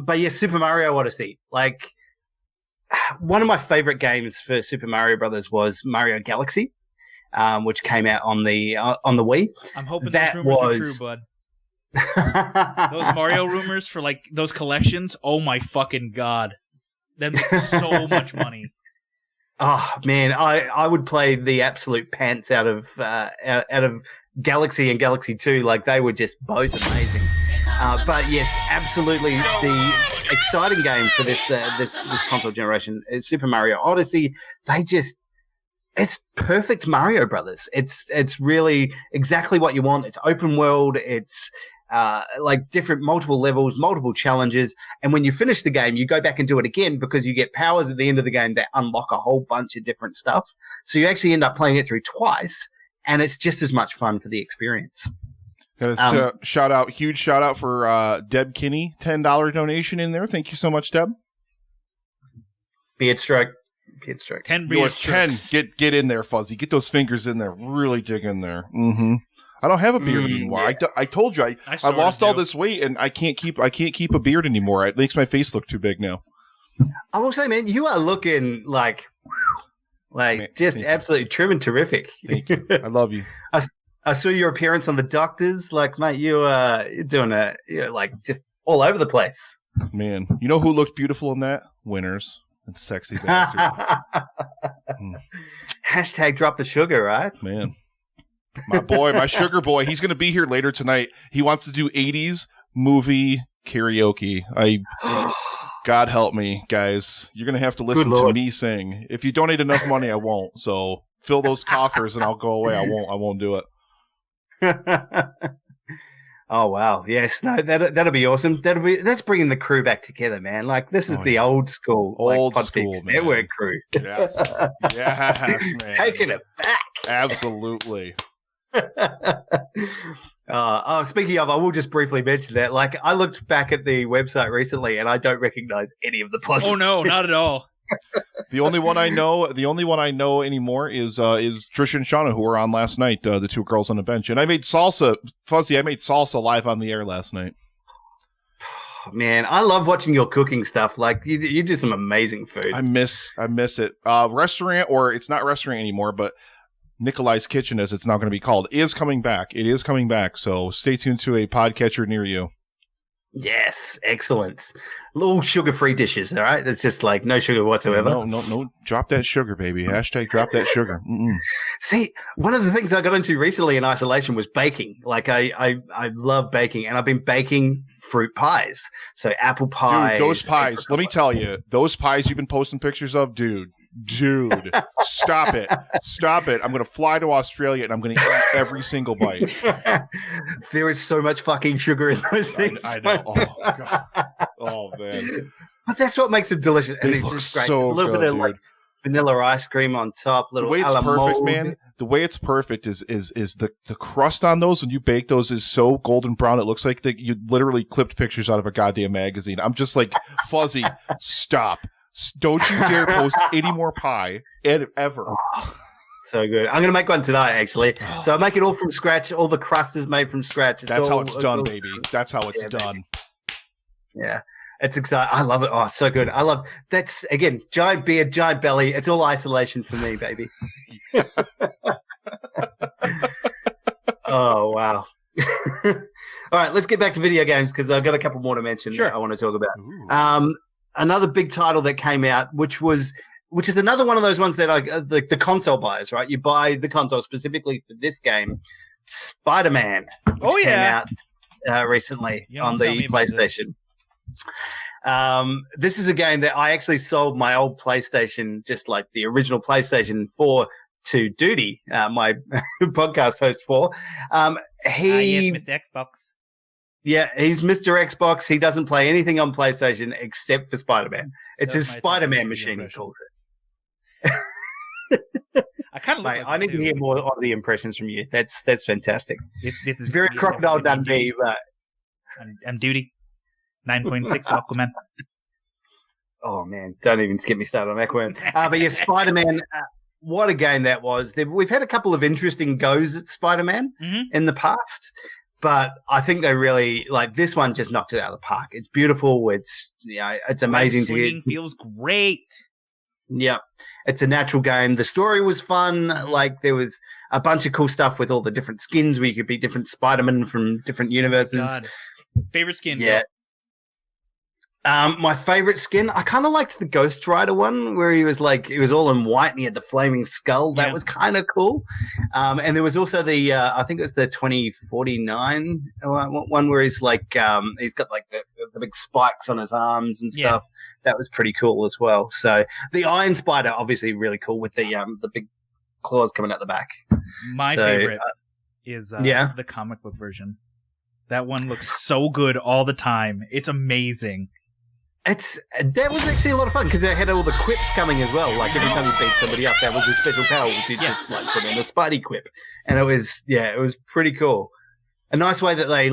But yeah, Super Mario Odyssey. Like one of my favorite games for Super Mario Brothers was Mario Galaxy. Which came out on the Wii. I'm hoping that those rumors was are true, bud. Those Mario rumors for like those collections. Oh my fucking god, that makes so much money. Oh man, I would play the absolute pants out of Galaxy and Galaxy 2. Like they were just both amazing. But yes, absolutely the exciting game for this console generation is Super Mario Odyssey. It's perfect Mario Brothers. It's really exactly what you want. It's open world. It's like different multiple levels, multiple challenges. And when you finish the game, you go back and do it again because you get powers at the end of the game that unlock a whole bunch of different stuff. So you actually end up playing it through twice, and it's just as much fun for the experience. Huge shout out for Deb Kinney, $10 donation in there. Thank you so much, Deb. Beard stroke. 10 Yours 10. Get in there, Fuzzy. Get those fingers in there. Really dig in there. Mm-hmm. I don't have a beard anymore. Yeah. I told you I lost all this weight and I can't keep a beard anymore. It makes my face look too big now. I will say, man, you are looking like just absolutely trim and terrific. Thank you. I love you. I saw your appearance on The Doctors. Like, mate, you're doing you're like just all over the place. Man, you know who looked beautiful in that? Winners. And sexy bastard. Hashtag drop the sugar, right? Man. My boy, my sugar boy, he's going to be here later tonight. He wants to do 80s movie karaoke. God help me, guys. You're going to have to listen to me sing. If you donate enough money, I won't. So fill those coffers and I'll go away. I won't do it. Oh wow! Yes, no, that'll be awesome. That's bringing the crew back together, man. Like this is the old school Podfix Network crew. Yes, yes, man. Taking it back. Absolutely. Speaking of, I will just briefly mention that. Like, I looked back at the website recently, and I don't recognize any of the pods. Oh no, not at all. The only one I know anymore is Trish and Shauna, who were on last night, the two girls on the bench. And I made salsa, Fuzzy. I made salsa live on the air last night. Man, I love watching your cooking stuff. Like you do some amazing food. I miss it. Restaurant, or it's not restaurant anymore, but Nikolai's Kitchen, as it's now going to be called, is coming back. It is coming back. So stay tuned to a podcatcher near you. Yes, excellent. Little sugar-free dishes, all right? It's just like no sugar whatsoever. No. Drop that sugar, baby. Hashtag drop that sugar. Mm-mm. See, one of the things I got into recently in isolation was baking. Like I love baking, and I've been baking fruit pies. So apple pies. Dude, those pies, let me tell you, those pies you've been posting pictures of, dude, stop it. I'm going to fly to Australia and I'm going to eat every single bite. There is so much fucking sugar in those things. I know. Oh, God. Oh, man. But that's what makes them delicious. And They it's look just great. so a little good, bit of dude. like vanilla ice cream on top. The Little way it's a la perfect, mode. man. The way it's perfect is the crust on those when you bake those is so golden brown. It looks like you literally clipped pictures out of a goddamn magazine. I'm just like, Fuzzy, stop. Don't you dare post any more pie ever. So good. I'm going to make one tonight, actually. So I make it all from scratch. All the crust is made from scratch. That's how it's done, baby. That's how it's done. Yeah. It's exciting. I love it. Oh, it's so good. I love that's again, giant beard, giant belly. It's all isolation for me, baby. Oh, wow. All right, let's get back to video games because I've got a couple more to mention that I want to talk about. Another big title that came out, which is another one of those ones that the console buyers, right? You buy the console specifically for this game, Spider-Man, which came out recently on the PlayStation. This is a game that I actually sold my old PlayStation, just like the original PlayStation 4, to Duty, my podcast host for. Yes, Mr. Xbox. Yeah, he's Mr. Xbox. He doesn't play anything on PlayStation except for Spider-Man. It's his Spider-Man machine, he calls it. I kind of Mate, I need to hear more of the impressions from you. That's fantastic. This is very Crocodile Dundee, but I'm Duty. 9.6 Aquaman. Oh man, don't even get me started on Aquaman. But yeah, Spider-Man. What a game that was. We've had a couple of interesting goes at Spider-Man in the past, but I think they really this one just knocked it out of the park. It's beautiful. It's it's amazing to get. Feels great. Yeah, it's a natural game. The story was fun. Like there was a bunch of cool stuff with all the different skins where you could be different Spider-Man from different universes. God. Favorite skin? Yeah. My favorite skin, I kind of liked the Ghost Rider one where he was all in white and he had the flaming skull. That was kind of cool. And there was also the, I think it was the 2049 one where he's he's got like the big spikes on his arms and stuff. Yeah. That was pretty cool as well. So the Iron Spider, obviously really cool with the big claws coming out the back. My favorite is the comic book version. That one looks so good all the time. It's amazing. That was actually a lot of fun because they had all the quips coming as well. Like every time you beat somebody up, that was his special power. Was he just put in a Spidey quip, and it was pretty cool. A nice way that they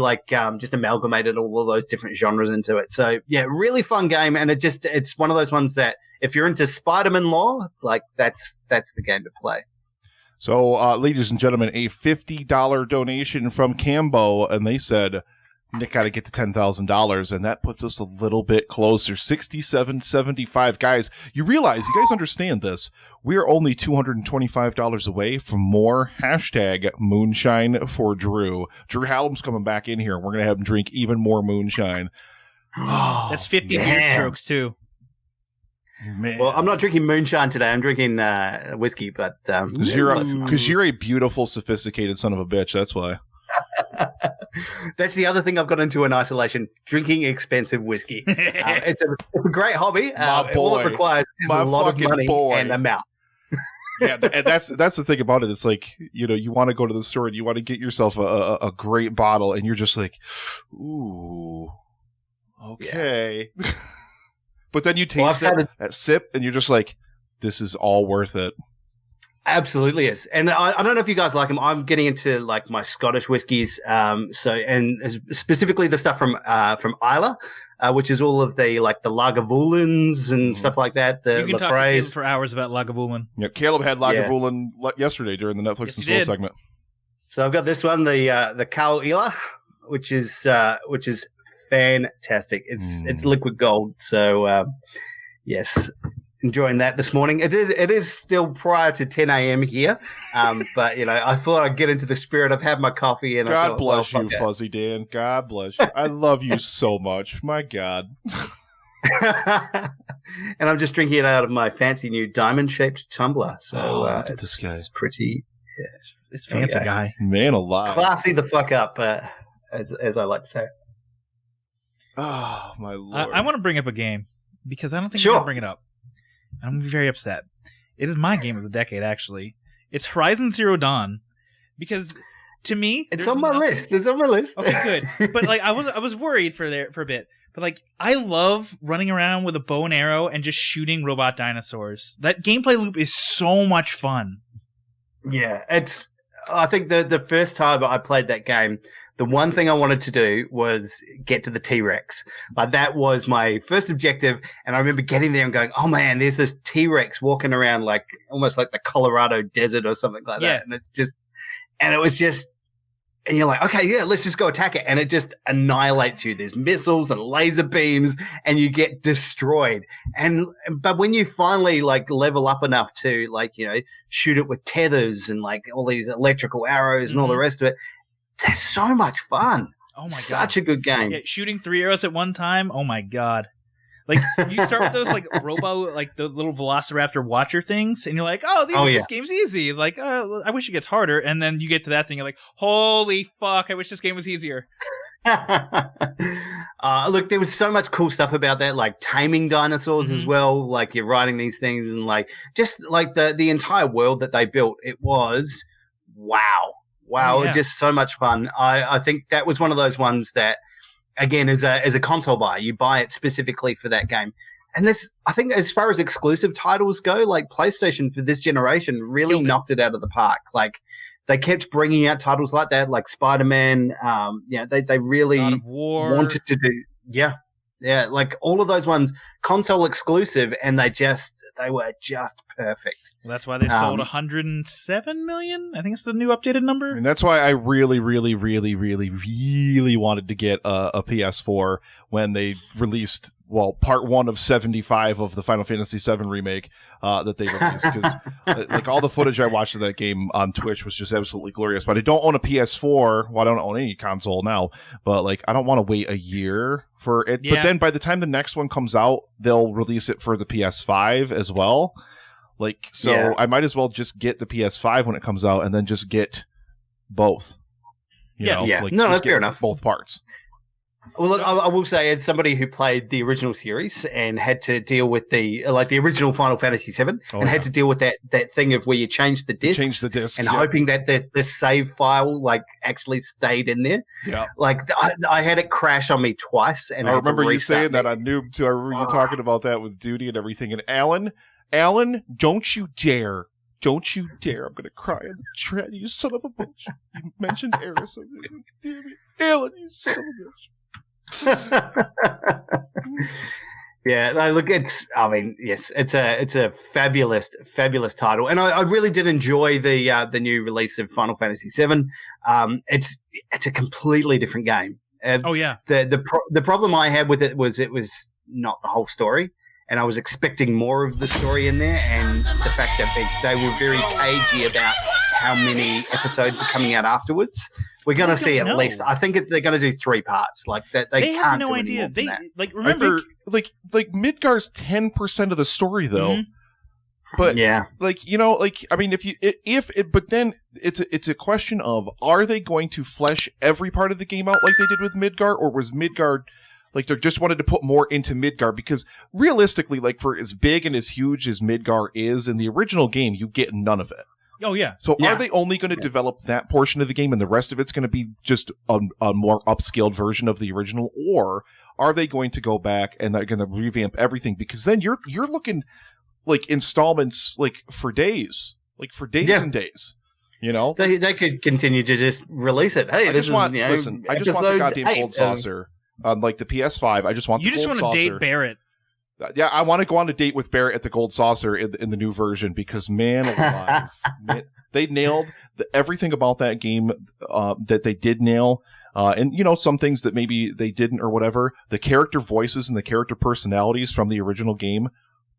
just amalgamated all of those different genres into it. So yeah, really fun game, and it's one of those ones that if you're into Spider-Man lore, that's the game to play. So, ladies and gentlemen, a $50 donation from Cambo, and they said, Nick got to get to $10,000, and that puts us a little bit closer. 67.75. Guys, you guys understand this. We're only $225 away from more hashtag moonshine for Drew. Drew Hallam's coming back in here. We're going to have him drink even more moonshine. That's 50 beer strokes, too. Man. Well, I'm not drinking moonshine today. I'm drinking whiskey, but because you're a beautiful, sophisticated son of a bitch. That's why. That's the other thing I've got into in isolation: drinking expensive whiskey. It's a great hobby. All it requires is a lot of money and a mouth. Yeah, and that's the thing about it. It's like you want to go to the store and you want to get yourself a great bottle, and you're just like, ooh, okay. Yeah. But then you taste that sip, and you're just like, this is all worth it. Absolutely is. And I don't know if you guys like them. I'm getting into my Scottish whiskies. And specifically the stuff from Islay, which is all of the Lagavulins and stuff like that. You can talk for hours about Lagavulin. Yeah, Caleb had Lagavulin yesterday during the Netflix and Soul segment. So I've got this one, the Cal Ela, which is fantastic. It's liquid gold. So yes. enjoying that this morning. It is still prior to 10 a.m. here, but I thought I'd get into the spirit of having my coffee. And God bless you, Fuzzy Dan. God bless you. I love you so much. My God. And I'm just drinking it out of my fancy new diamond-shaped tumbler. So it's pretty. Yeah, it's fancy guy. Man alive. Classy the fuck up, as I like to say. Oh my Lord! I want to bring up a game because I don't think Sure. I'm gonna bring it up. I'm gonna be very upset. It is my game of the decade, actually. It's Horizon Zero Dawn, because to me, it's on my list. It's on my list. Okay, good. But like, I was worried for a bit. But like, I love running around with a bow and arrow and just shooting robot dinosaurs. That gameplay loop is so much fun. Yeah, I think the first time I played that game, the one thing I wanted to do was get to the T-Rex. Like, that was my first objective. And I remember getting there and going, oh man, there's this T-Rex walking around like almost like the Colorado desert or something like that. And it was just, and you're like, okay, yeah, let's just go attack it. And it just annihilates you. There's missiles and laser beams and you get destroyed. But when you finally like level up enough to like, shoot it with tethers and like all these electrical arrows and all the rest of it, that's so much fun. Oh my God. Such a good game. Yeah, shooting 3 arrows at one time. Oh my God. Like, you start with those like like the little Velociraptor watcher things, and you're like, this game's easy. Like, I wish it gets harder. And then you get to that thing, you're like, holy fuck, I wish this game was easier. Look, there was so much cool stuff about that, like taming dinosaurs as well. Like, you're riding these things, and like just like the entire world that they built. It was wow, just so much fun. I think that was one of those ones that, again, as a console buyer, you buy it specifically for that game. And this, I think, as far as exclusive titles go, like PlayStation for this generation really knocked it out of the park. Like, they kept bringing out titles like that, like Spider-Man. They really God of War. wanted to do, like all of those ones console exclusive, and they were just perfect. Well, that's why they sold 107 million. I think it's the new updated number. And that's why I really, really, really, really, really wanted to get a PS4 when they released, part 1 of 75 of the Final Fantasy VII remake that they released. Because like all the footage I watched of that game on Twitch was just absolutely glorious. But I don't own a PS4. Well, I don't own any console now. But like, I don't want to wait a year for it. Yeah. But then by the time the next one comes out, they'll release it for the PS5 as well. Like, so I might as well just get the PS5 when it comes out and then just get both. You know? Like, no, that's fair enough. Both parts. Well, look, I will say, as somebody who played the original series and had to deal with the original Final Fantasy VII, had to deal with that thing of where you change the discs, and hoping that the save file like actually stayed in there. Yeah, like I had it crash on me twice, and I remember you saying that on Noob too. I remember you talking about that with Duty and everything. And Alan, don't you dare. Don't you dare. I'm going to cry in the tread, you son of a bitch. You mentioned Eris. Damn it. Alan, you son of a bitch. Look, it's a fabulous title, and I really did enjoy the new release of Final Fantasy VII. It's a completely different game. The problem I had with it was not the whole story, and I was expecting more of the story in there, and the fact that they were very cagey about how many episodes are coming out afterwards. We're going to see at least. I think they're going to do 3 parts. Like that, they can't have no do idea. They like remember, like Midgar's 10% of the story though. But like I mean, but then it's a question of, are they going to flesh every part of the game out like they did with Midgar, or was Midgar like they just wanted to put more into Midgar? Because realistically, like, for as big and as huge as Midgar is in the original game, you get none of it. Oh, yeah. So are they only going to develop that portion of the game and the rest of it's going to be just a more upscaled version of the original? Or are they going to go back and they're going to revamp everything? Because then you're looking like installments like for days and days. You know? They could continue to just release it. Hey, I just want the goddamn gold saucer on like the PS5. I just want the gold saucer. You just want to date Barrett. Yeah, I want to go on a date with Barrett at the Gold Saucer in the new version, because man alive, they nailed everything about that game that they did nail. And some things that maybe they didn't or whatever. The character voices and the character personalities from the original game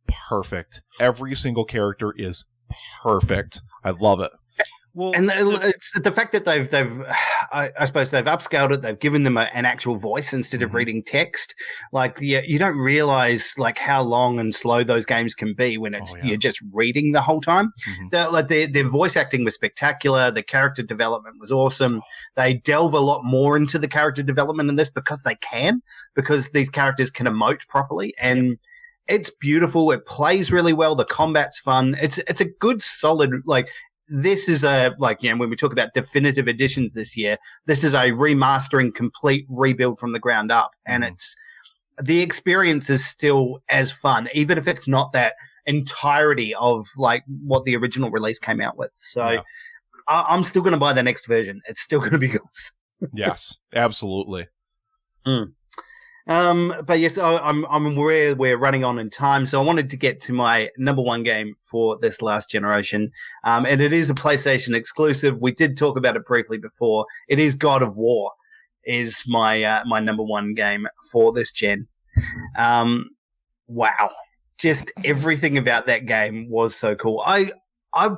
perfect. Every single character is perfect. I love it. Well, And it's the fact that I suppose they've upscaled it. They've given them an actual voice instead of reading text. Like, you don't realize like how long and slow those games can be when it's you're just reading the whole time. Their voice acting was spectacular. The character development was awesome. They delve a lot more into the character development in this because these characters can emote properly, and it's beautiful. It plays really well. The combat's fun. It's a good, solid, like. This is when we talk about definitive editions this year, this is a remastering, complete rebuild from the ground up. And the experience is still as fun, even if it's not that entirety of like what the original release came out with. So I'm still going to buy the next version. It's still going to be good. Yes, absolutely. But yes, I'm aware we're running on in time, so I wanted to get to my number one game for this last generation, and it is a PlayStation exclusive. We did talk about it briefly before. It is God of War, is my my number one game for this gen. Wow, just everything about that game was so cool. I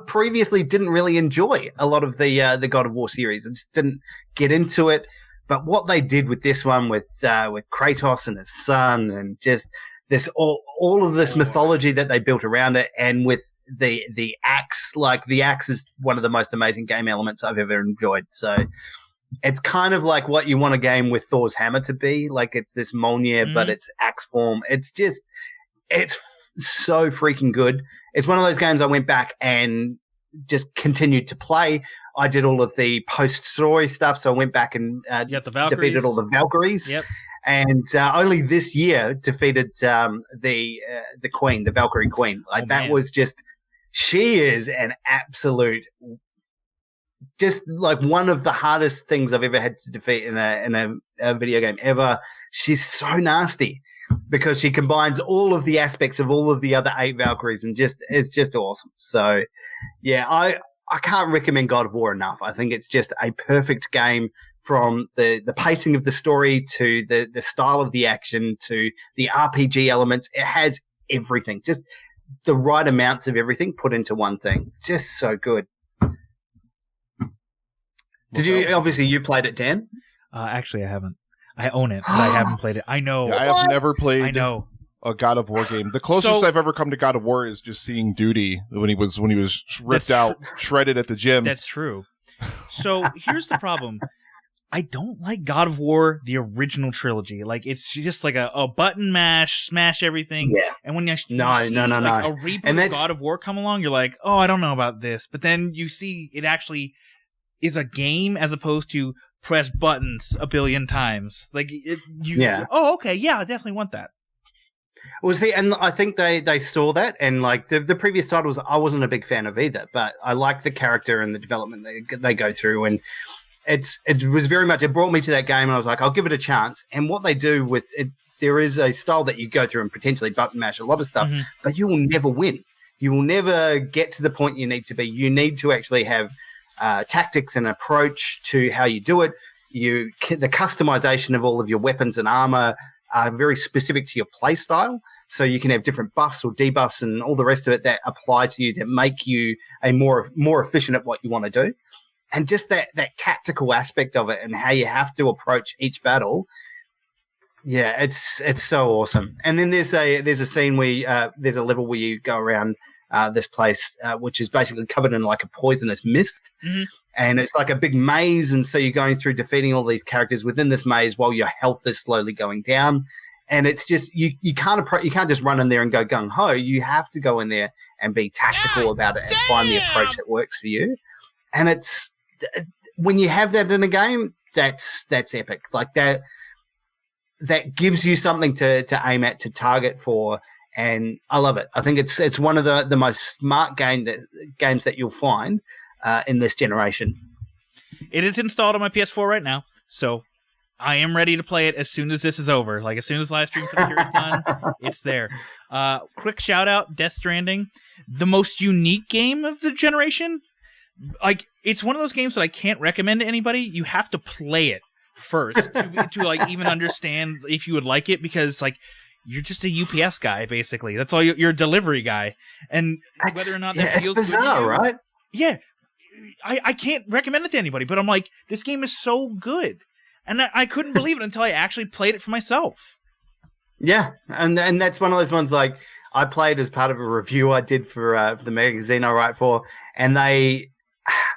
previously didn't really enjoy a lot of the God of War series. I just didn't get into it. But what they did with this one, with Kratos and his son, and just this all of this mythology that they built around it, and with the axe, like the axe is one of the most amazing game elements I've ever enjoyed. So it's kind of like what you want a game with Thor's hammer to be. Like it's this Mjolnir, but it's axe form. It's so freaking good. It's one of those games I went back and just continued to play. I did all of the post-story stuff, so I went back and defeated all the Valkyries. Yep. And only this year defeated the Queen, the Valkyrie Queen. Like that was just, she is an absolute, just like one of the hardest things I've ever had to defeat in a video game ever. She's so nasty because she combines all of the aspects of all of the other 8 Valkyries and is just awesome. So yeah, I can't recommend God of War enough. I think it's just a perfect game, from the pacing of the story to the style of the action to the RPG elements. It has everything, just the right amounts of everything put into one thing. Just so good. Obviously you played it, Dan? Actually, I haven't. I own it, but I haven't played it. I know. Yeah, I have never played a God of War game. The closest I've ever come to God of War is just seeing Duty when he was ripped out, shredded at the gym. That's true. So here's the problem. I don't like God of War, the original trilogy. Like, it's just like a button mash, smash everything. Yeah. And when you see a reboot of God of War come along, you're like, oh, I don't know about this. But then you see it actually is a game as opposed to press buttons a billion times. Like, oh, okay, yeah, I definitely want that. Well, see, and I think they saw that, and like the previous titles, I wasn't a big fan of either, but I like the character and the development they go through, and it was very much, it brought me to that game, and I was like, I'll give it a chance. And what they do with it, there is a style that you go through and potentially button mash a lot of stuff, but you will never win. You will never get to the point you need to be. You need to actually have tactics and approach to how you do it. The customization of all of your weapons and armor are very specific to your play style. So you can have different buffs or debuffs and all the rest of it that apply to you to make you a more efficient at what you want to do. And just that tactical aspect of it and how you have to approach each battle. Yeah, it's so awesome. And then there's a scene where there's a level where you go around this place, which is basically covered in like a poisonous mist. And it's like a big maze, and so you're going through defeating all these characters within this maze while your health is slowly going down. And it's just you can't just run in there and go gung ho. You have to go in there and be tactical about it and find the approach that works for you. And it's when you have that in a game, that's epic. Like that gives you something to aim at, to target for. And I love it. I think it's one of the most smart games that you'll find in this generation. It is installed on my PS4 right now, so I am ready to play it as soon as this is over. Like, as soon as Livestream for the Cure is done, it's there. Quick shout out, Death Stranding, the most unique game of the generation. Like, it's one of those games that I can't recommend to anybody. You have to play it first to like even understand if you would like it, because like you're just a UPS guy, basically. That's all. You're a delivery guy, and whether or not that it's feels bizarre, good to you, right? Yeah, I can't recommend it to anybody, but I'm like, this game is so good, and I couldn't believe it until I actually played it for myself. Yeah, and that's one of those ones like I played as part of a review I did for the magazine I write for, and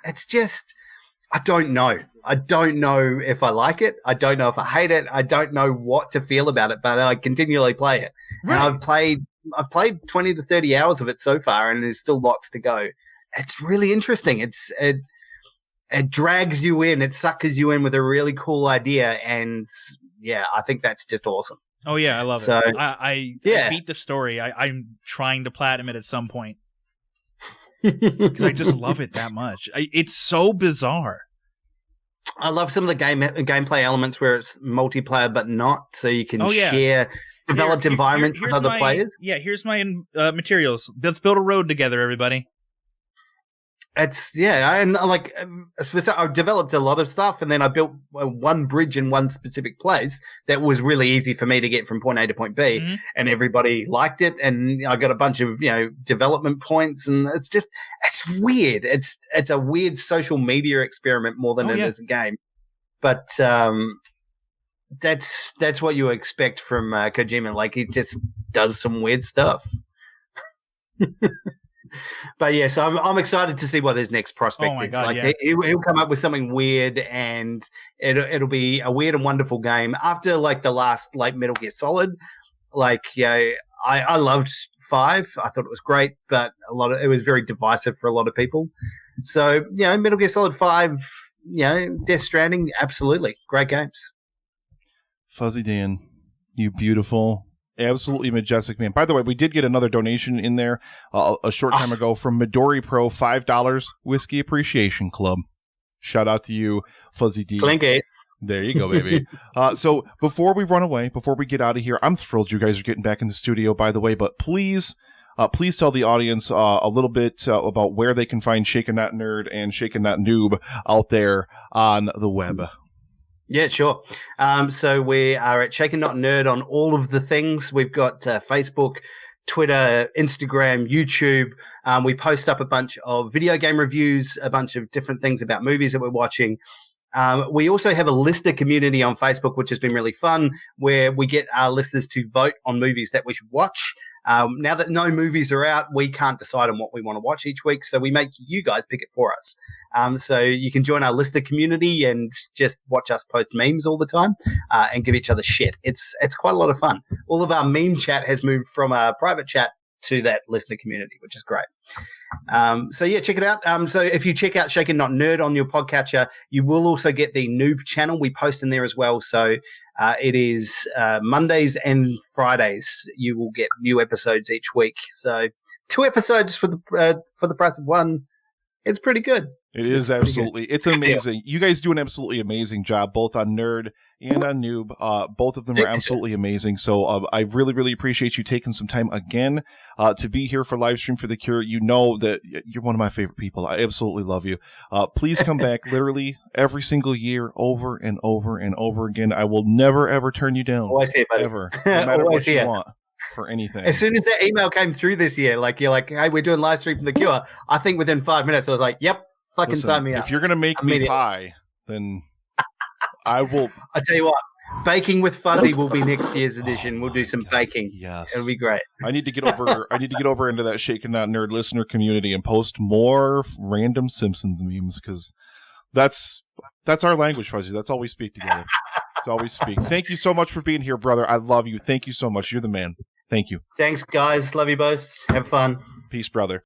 it's just, I don't know. I don't know if I like it. I don't know if I hate it. I don't know what to feel about it, but I continually play it. Right. And I've played 20 to 30 hours of it so far, and there's still lots to go. It's really interesting. It drags you in. It suckers you in with a really cool idea, and yeah, I think that's just awesome. Oh yeah, I love it. I beat the story. I'm trying to platinum it at some point because I just love it that much. It's so bizarre. I love some of the gameplay elements where it's multiplayer but not, so you can share developed environment with other players. Yeah, here's my materials. Let's build a road together, everybody. And like I've developed a lot of stuff, and then I built one bridge in one specific place that was really easy for me to get from point A to point B, and everybody liked it, and I got a bunch of development points, and it's weird. It's a weird social media experiment more than it is a game, but that's what you expect from Kojima. Like, he just does some weird stuff. But yeah, so I'm excited to see what his next prospect is. He'll come up with something weird, and it'll be a weird and wonderful game. After like the last Metal Gear Solid, I loved 5. I thought it was great, but it was very divisive for a lot of people. So Metal Gear Solid 5, Death Stranding, absolutely great games. Fuzzy Dan, you beautiful, absolutely majestic man. By the way, we did get another donation in there a short time ago from Midori Pro, $5 Whiskey Appreciation Club. Shout out to you, Fuzzy D. Clinky. There you go, baby. So before we run away, before we get out of here, I'm thrilled you guys are getting back in the studio, by the way, but please tell the audience a little bit about where they can find Shaken Not Nerd and Shaken Not Noob out there on the web. Yeah, sure. So we are at Shaken Not Nerd on all of the things. We've got Facebook, Twitter, Instagram, YouTube. We post up a bunch of video game reviews, a bunch of different things about movies that we're watching. We also have a listener community on Facebook, which has been really fun, where we get our listeners to vote on movies that we should watch. Now that no movies are out, we can't decide on what we want to watch each week, so we make you guys pick it for us. So you can join our listener community and just watch us post memes all the time and give each other shit. It's quite a lot of fun. All of our meme chat has moved from a private chat to that listener community, which is great. So yeah, check it out. So if you check out Shaken Not Nerd on your podcatcher, you will also get the Noob channel. We post in there as well. So it is Mondays and Fridays. You will get new episodes each week. So 2 episodes for the price of 1. It's pretty good. It is absolutely. It's amazing. You guys do an absolutely amazing job, both on Nerd and on Noob. Both of them are absolutely amazing. So I really, really appreciate you taking some time again to be here for Livestream for the Cure. You know that you're one of my favorite people. I absolutely love you. Please come back literally every single year, over and over and over again. I will never, ever turn you down. Oh, I see it, buddy. Ever. No matter what you want. For anything. As soon as that email came through this year, you're like, hey, we're doing Livestream from the Cure. I think within 5 minutes, I was like, yep, fucking sign me up. If you're going to make me pie, then I will. I tell you what, Baking with Fuzzy will be next year's edition. We'll do some baking. Yes. It'll be great. I need to get over into that Shaken Not Nerd listener community and post more random Simpsons memes, because that's our language, Fuzzy. That's all we speak together. That's all we speak. Thank you so much for being here, brother. I love you. Thank you so much. You're the man. Thank you. Thanks, guys. Love you both. Have fun. Peace, brother.